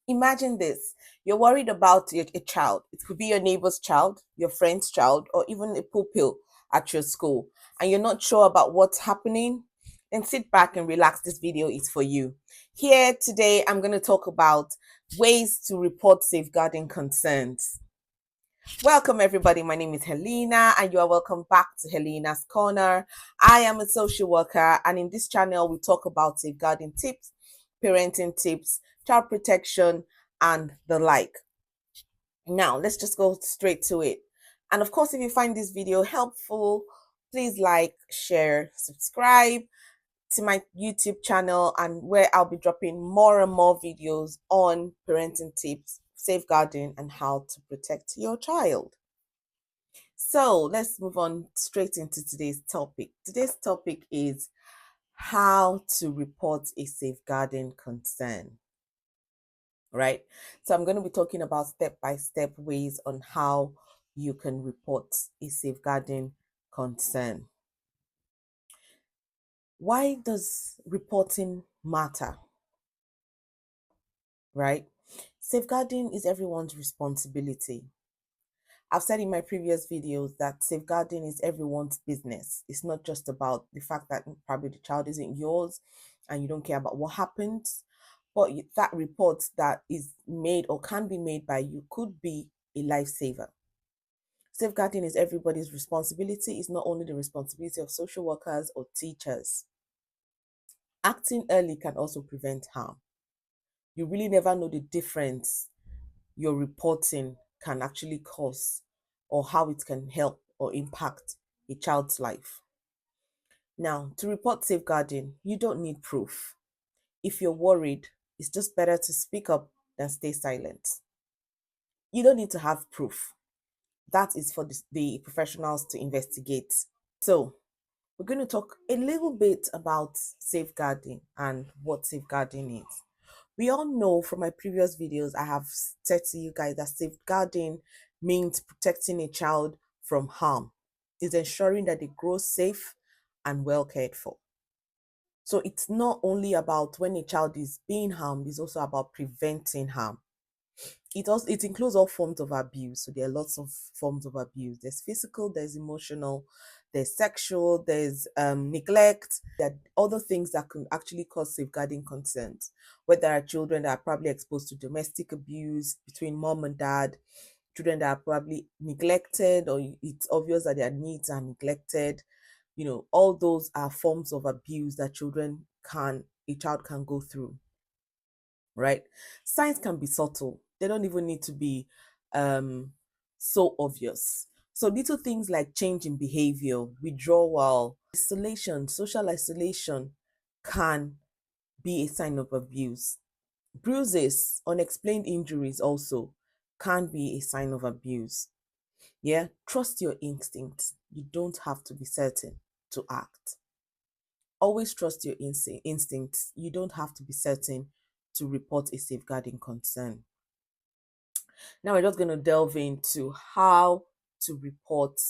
Imagine this. You're worried about a child. It could be your neighbor's child, your friend's child, or even a pupil at your school, and you're not sure about what's happening. Then sit back and relax. This video is for you. Here today, I'm going to talk about ways to report safeguarding concerns. Welcome, everybody. My name is Helena, and you are welcome back to Helena's Corner. I am a social worker, and in this channel, we talk about safeguarding tips, parenting tips, child protection, and the like. Now, let's just go straight to it. And of course, if you find this video helpful, please like, share, subscribe to my YouTube channel, and where I'll be dropping more and more videos on parenting tips, safeguarding, and how to protect your child. So let's move on straight into today's topic. Today's topic is how to report a safeguarding concern, right? So I'm going to be talking about step-by-step ways on how you can report a safeguarding concern. Why does reporting matter, right? Safeguarding is everyone's responsibility. I've said in my previous videos that safeguarding is everyone's business. It's not just about the fact that probably the child isn't yours and you don't care about what happens, but that report that is made or can be made by you could be a lifesaver. Safeguarding is everybody's responsibility. It's not only the responsibility of social workers or teachers. Acting early can also prevent harm. You really never know the difference your reporting can actually cause or how it can help or impact a child's life. Now, to report safeguarding, you don't need proof. If you're worried, it's just better to speak up than stay silent. You don't need to have proof. That is for the professionals to investigate. So, we're going to talk a little bit about safeguarding and what safeguarding is. We all know from my previous videos, I have said to you guys that safeguarding means protecting a child from harm. It's ensuring that they grow safe and well cared for. So it's not only about when a child is being harmed, it's also about preventing harm. It includes all forms of abuse. So there are lots of forms of abuse. There's physical, there's emotional, there's sexual, there's neglect. There are other things that can actually cause safeguarding concerns. Where there are children that are probably exposed to domestic abuse between mom and dad, children that are probably neglected, or it's obvious that their needs are neglected. All those are forms of abuse that a child can go through, right? Signs can be subtle. They don't even need to be um so obvious. So little things like change in behavior, withdrawal, isolation, social isolation can be a sign of abuse. Bruises, unexplained injuries also can be a sign of abuse. Yeah, trust your instincts. You don't have to be certain to act. Always trust your instincts. You don't have to be certain to report a safeguarding concern. Now we're just going to delve into how to report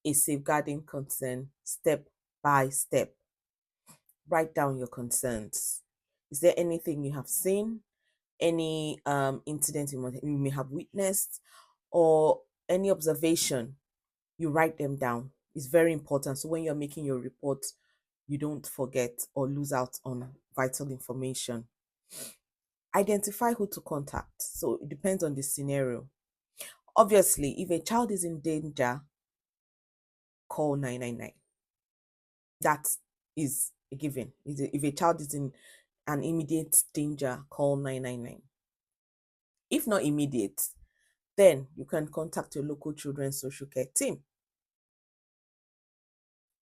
a safeguarding concern step by step. Write down your concerns. Is there anything you have seen, any incident you may have witnessed, or any observation? You write them down. It's very important. So when you're making your report, you don't forget or lose out on vital information. Identify who to contact. So it depends on the scenario. Obviously, if a child is in danger, call 999. That is a given. If a child is in an immediate danger, call 999. If not immediate, then you can contact your local children's social care team.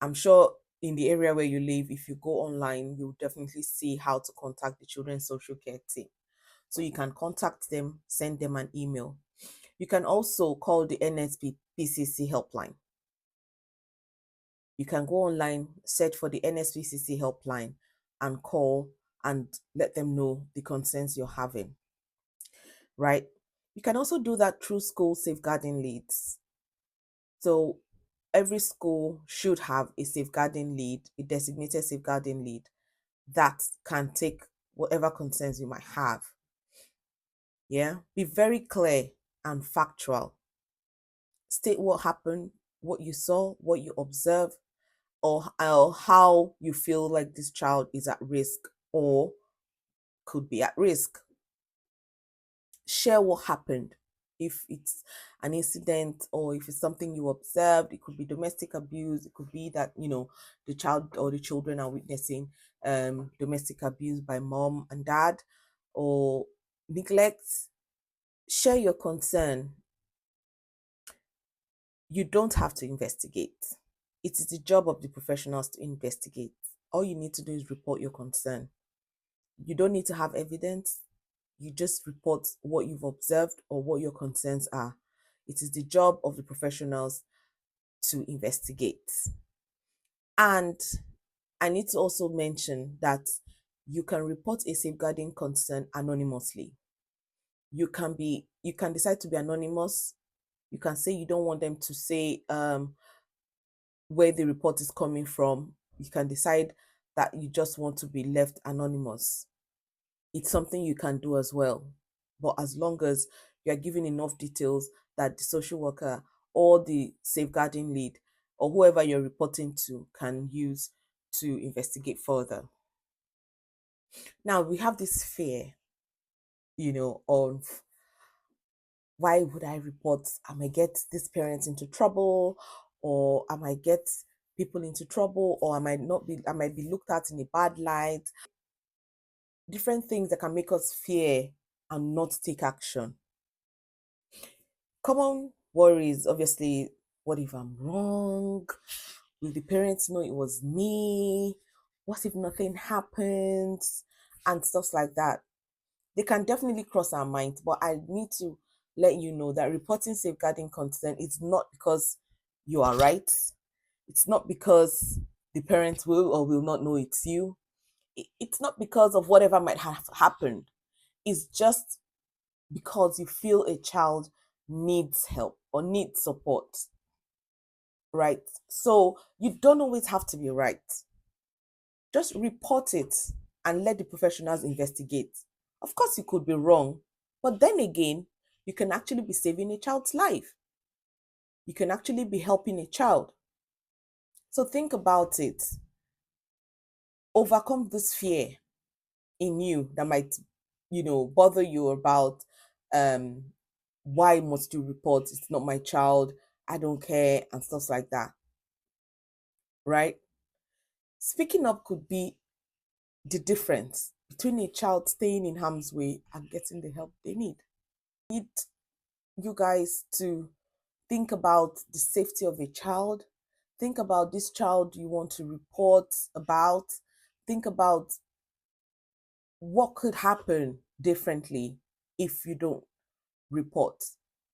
I'm sure in the area where you live, if you go online, you'll definitely see how to contact the children's social care team. So you can contact them, send them an email. You can also call the NSP PCC helpline. You can go online, search for the NSPCC helpline and call and let them know the concerns you're having, right? You can also do that through school safeguarding leads. So every school should have a safeguarding lead, a designated safeguarding lead that can take whatever concerns you might have. Yeah, be very clear and factual. State what happened, what you saw, what you observed, or how you feel like this child is at risk or could be at risk. Share what happened. If it's an incident or if it's something you observed, it could be domestic abuse, it could be that, the child or the children are witnessing domestic abuse by mom and dad or neglect. Share your concern. You don't have to investigate. It is the job of the professionals to investigate. All you need to do is report your concern. You don't need to have evidence. You just report what you've observed or what your concerns are. It is the job of the professionals to investigate. And I need to also mention that you can report a safeguarding concern anonymously. You can decide to be anonymous. You can say you don't want them to say where the report is coming from. You can decide that you just want to be left anonymous. It's something you can do as well. But as long as you are giving enough details that the social worker or the safeguarding lead or whoever you're reporting to can use to investigate further. Now, we have this fear, of why would I report? I might get this parent into trouble, or I might get people into trouble, or I might be looked at in a bad light. Different things that can make us fear and not take action. Common worries, obviously, what if I'm wrong? Will the parents know it was me? What if nothing happens? And stuff like that. They can definitely cross our minds, but I need to let you know that reporting safeguarding concern is not because you are right. It's not because the parents will or will not know it's you. It's not because of whatever might have happened. It's just because you feel a child needs help or needs support, right? So you don't always have to be right. Just report it and let the professionals investigate. Of course, you could be wrong, but then again, you can actually be saving a child's life. You can actually be helping a child. So think about it. Overcome this fear in you that might, bother you about um why must you report? It's not my child. I don't care and stuff like that. Right? Speaking up could be the difference between a child staying in harm's way and getting the help they need. Need you guys to think about the safety of a child. Think about this child you want to report about. Think about what could happen differently if you don't report.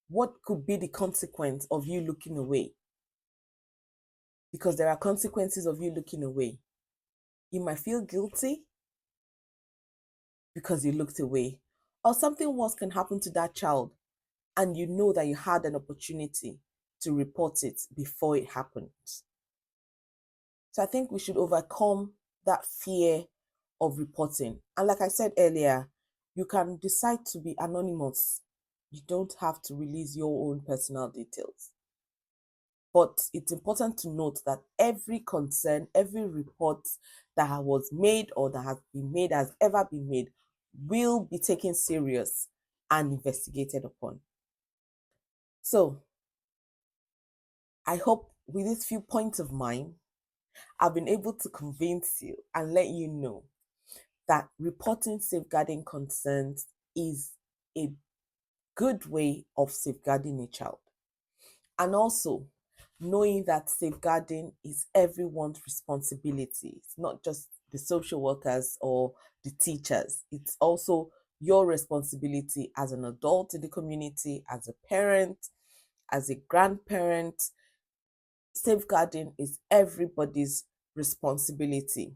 What could be the consequence of you looking away? Because there are consequences of you looking away. You might feel guilty because you looked away, or something worse can happen to that child, and you know that you had an opportunity to report it before it happened. So I think we should overcome that fear of reporting. And like I said earlier, you can decide to be anonymous. You don't have to release your own personal details. But it's important to note that every concern, every report that was made or that has been made, has ever been made, will be taken serious and investigated upon. So I hope with these few points of mine, I've been able to convince you and let you know that reporting safeguarding concerns is a good way of safeguarding a child. And also, knowing that safeguarding is everyone's responsibility. It's not just the social workers or the teachers, it's also your responsibility as an adult in the community, as a parent, as a grandparent. Safeguarding is everybody's responsibility.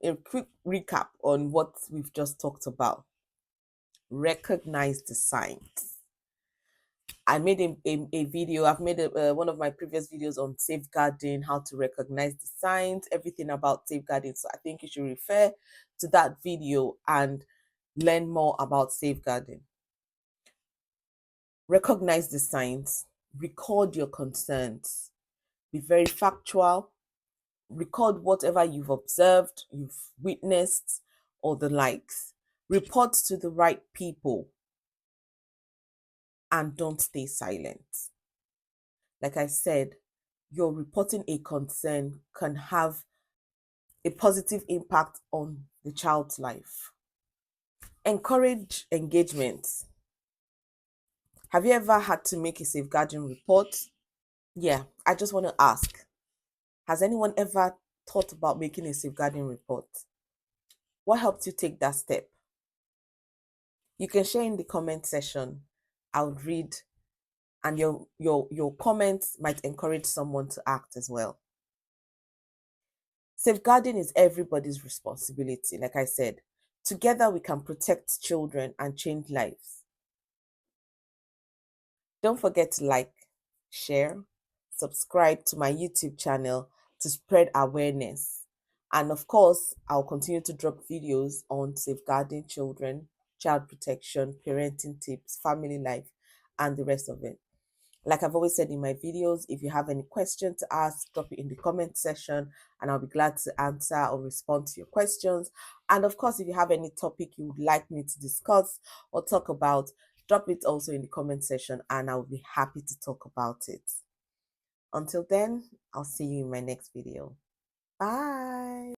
A quick recap on what we've just talked about. Recognize the signs. I made a video. I've made one of my previous videos on safeguarding, how to recognize the signs, everything about safeguarding. So I think you should refer to that video and learn more about safeguarding. Recognize the signs, record your concerns, be very factual, record whatever you've observed, you've witnessed, or the likes. Report to the right people and don't stay silent. Like I said, your reporting a concern can have a positive impact on the child's life. Encourage engagement. Have you ever had to make a safeguarding report? Yeah, I just want to ask, has anyone ever thought about making a safeguarding report? What helped you take that step? You can share in the comment section. I'll read, and your comments might encourage someone to act as well. Safeguarding is everybody's responsibility. Like I said, together we can protect children and change lives. Don't forget to like, share, subscribe to my YouTube channel to spread awareness. And of course, I'll continue to drop videos on safeguarding children, child protection, parenting tips, family life, and the rest of it. Like I've always said in my videos, if you have any question to ask, drop it in the comment section and I'll be glad to answer or respond to your questions. And of course, if you have any topic you would like me to discuss or talk about, drop it also in the comment section and I'll be happy to talk about it. Until then, I'll see you in my next video. Bye.